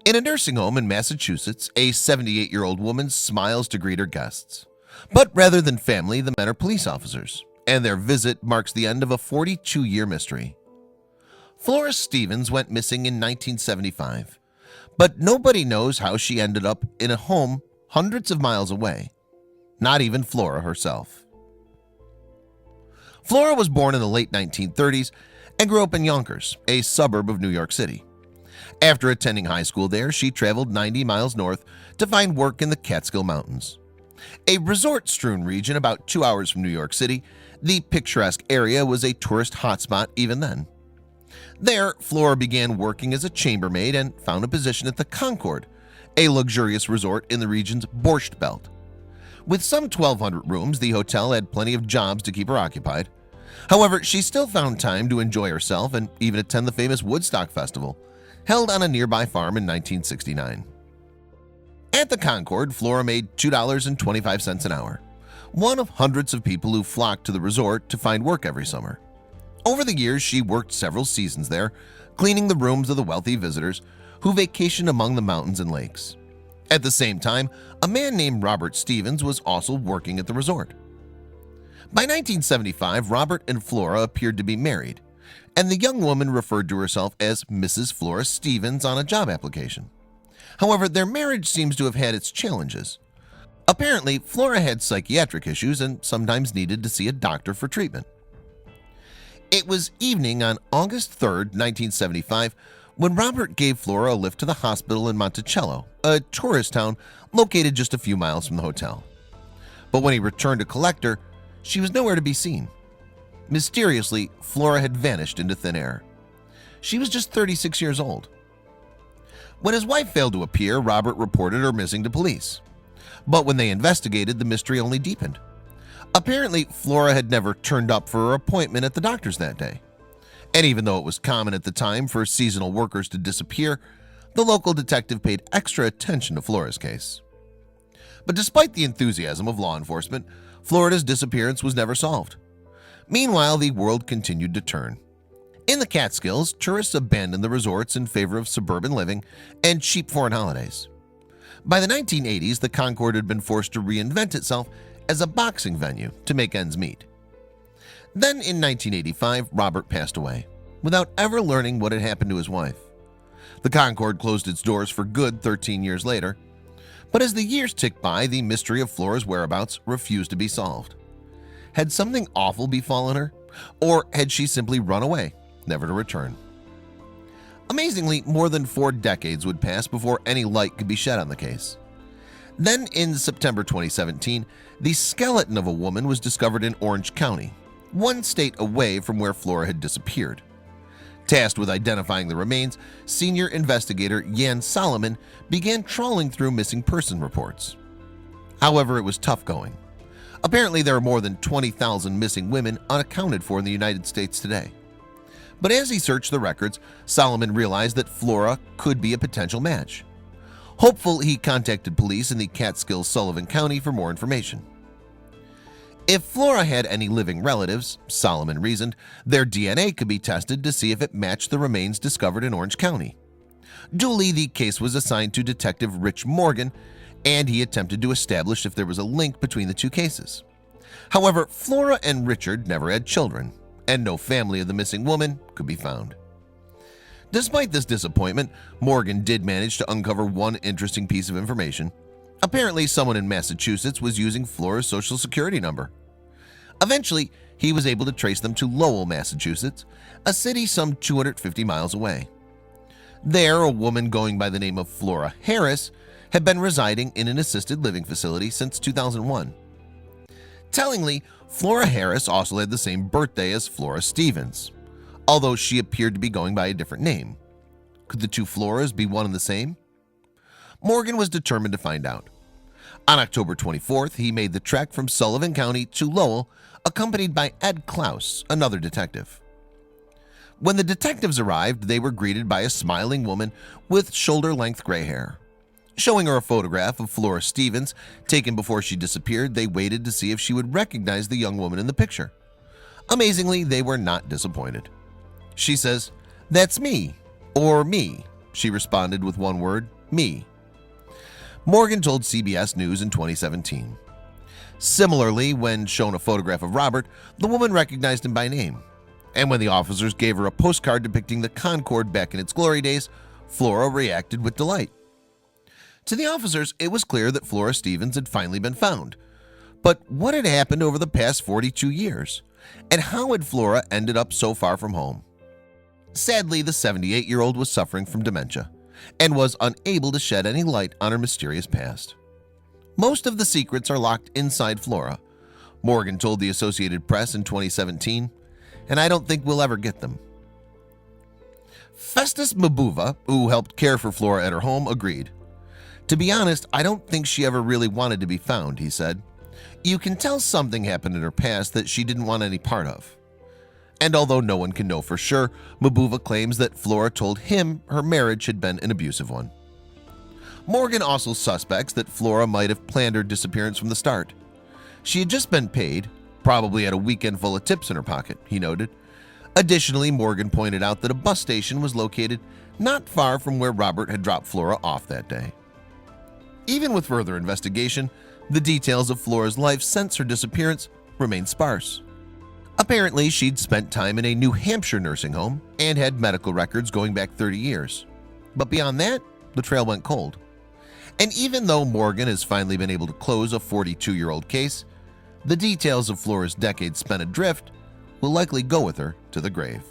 In a nursing home in Massachusetts, a 78-year-old woman smiles to greet her guests. But rather than family, the men are police officers, and their visit marks the end of a 42-year mystery. Flora Stevens went missing in 1975, but nobody knows how she ended up in a home hundreds of miles away. Not even Flora herself. Flora was born in the late 1930s and grew up in Yonkers, a suburb of New York City. After attending high school there, she traveled 90 miles north to find work in the Catskill Mountains. A resort-strewn region about 2 hours from New York City, the picturesque area was a tourist hotspot even then. There, Flora began working as a chambermaid and found a position at the Concord, a luxurious resort in the region's Borscht Belt. With some 1,200 rooms, the hotel had plenty of jobs to keep her occupied. However, she still found time to enjoy herself and even attend the famous Woodstock Festival, held on a nearby farm in 1969. At the Concord, Flora made $2.25 an hour, one of hundreds of people who flocked to the resort to find work every summer. Over the years, she worked several seasons there, cleaning the rooms of the wealthy visitors who vacationed among the mountains and lakes. At the same time, a man named Robert Stevens was also working at the resort. By 1975, Robert and Flora appeared to be married, and the young woman referred to herself as Mrs. Flora Stevens on a job application. However, their marriage seems to have had its challenges. Apparently, Flora had psychiatric issues and sometimes needed to see a doctor for treatment. It was evening on August 3, 1975, when Robert gave Flora a lift to the hospital in Monticello, a tourist town located just a few miles from the hotel. But when he returned to collect her, she was nowhere to be seen. Mysteriously, Flora had vanished into thin air. She was just 36 years old. When his wife failed to appear, Robert reported her missing to police. But when they investigated, the mystery only deepened. Apparently, Flora had never turned up for her appointment at the doctor's that day. And even though it was common at the time for seasonal workers to disappear, the local detective paid extra attention to Flora's case. But despite the enthusiasm of law enforcement, Florida's disappearance was never solved. Meanwhile, the world continued to turn. In the Catskills, tourists abandoned the resorts in favor of suburban living and cheap foreign holidays. By the 1980s, the Concord had been forced to reinvent itself as a boxing venue to make ends meet. Then in 1985, Robert passed away, without ever learning what had happened to his wife. The Concord closed its doors for good 13 years later. But as the years ticked by, the mystery of Flora's whereabouts refused to be solved. Had something awful befallen her? Or had she simply run away, never to return? Amazingly, more than 4 decades would pass before any light could be shed on the case. Then in September 2017, the skeleton of a woman was discovered in Orange County, one state away from where Flora had disappeared. Tasked with identifying the remains, senior investigator Jan Sullivan began trawling through missing person reports. However, it was tough going. Apparently, there are more than 20,000 missing women unaccounted for in the United States today. But as he searched the records, Sullivan realized that Flora could be a potential match. Hopeful, he contacted police in the Catskills, Sullivan County for more information. If Flora had any living relatives, Sullivan reasoned, their DNA could be tested to see if it matched the remains discovered in Orange County. Duly, the case was assigned to Detective Rich Morgan, and he attempted to establish if there was a link between the two cases. However, Flora and Richard never had children, and no family of the missing woman could be found. Despite this disappointment, Morgan did manage to uncover one interesting piece of information. Apparently, someone in Massachusetts was using Flora's social security number. Eventually, he was able to trace them to Lowell, Massachusetts, a city some 250 miles away. There, a woman going by the name of Flora Harris had been residing in an assisted living facility since 2001. Tellingly, Flora Harris also had the same birthday as Flora Stevens, although she appeared to be going by a different name. Could the two Floras be one and the same? Morgan was determined to find out. On October 24th, he made the trek from Sullivan County to Lowell, accompanied by Ed Klaus, another detective. When the detectives arrived, they were greeted by a smiling woman with shoulder-length gray hair. Showing her a photograph of Flora Stevens taken before she disappeared, they waited to see if she would recognize the young woman in the picture. Amazingly, they were not disappointed. She says, "That's me," or "me," she responded with one word, Me. Morgan told CBS News in 2017. Similarly, when shown a photograph of Robert, the woman recognized him by name. And when the officers gave her a postcard depicting the Concorde back in its glory days, Flora reacted with delight. To the officers, it was clear that Flora Stevens had finally been found. But what had happened over the past 42 years? And how had Flora ended up so far from home? Sadly, the 78-year-old was suffering from dementia and was unable to shed any light on her mysterious past. Most of the secrets are locked inside Flora, Morgan told the Associated Press in 2017, and I don't think we'll ever get them. Festus Mabuva, who helped care for Flora at her home, agreed. To be honest, I don't think she ever really wanted to be found, he said. You can tell something happened in her past that she didn't want any part of. And although no one can know for sure, Mabuva claims that Flora told him her marriage had been an abusive one. Morgan also suspects that Flora might have planned her disappearance from the start. She had just been paid, probably had a weekend full of tips in her pocket, he noted. Additionally, Morgan pointed out that a bus station was located not far from where Robert had dropped Flora off that day. Even with further investigation, the details of Flora's life since her disappearance remain sparse. Apparently, she'd spent time in a New Hampshire nursing home and had medical records going back 30 years. But beyond that, the trail went cold. And even though Morgan has finally been able to close a 42-year-old case, the details of Flora's decades spent adrift will likely go with her to the grave.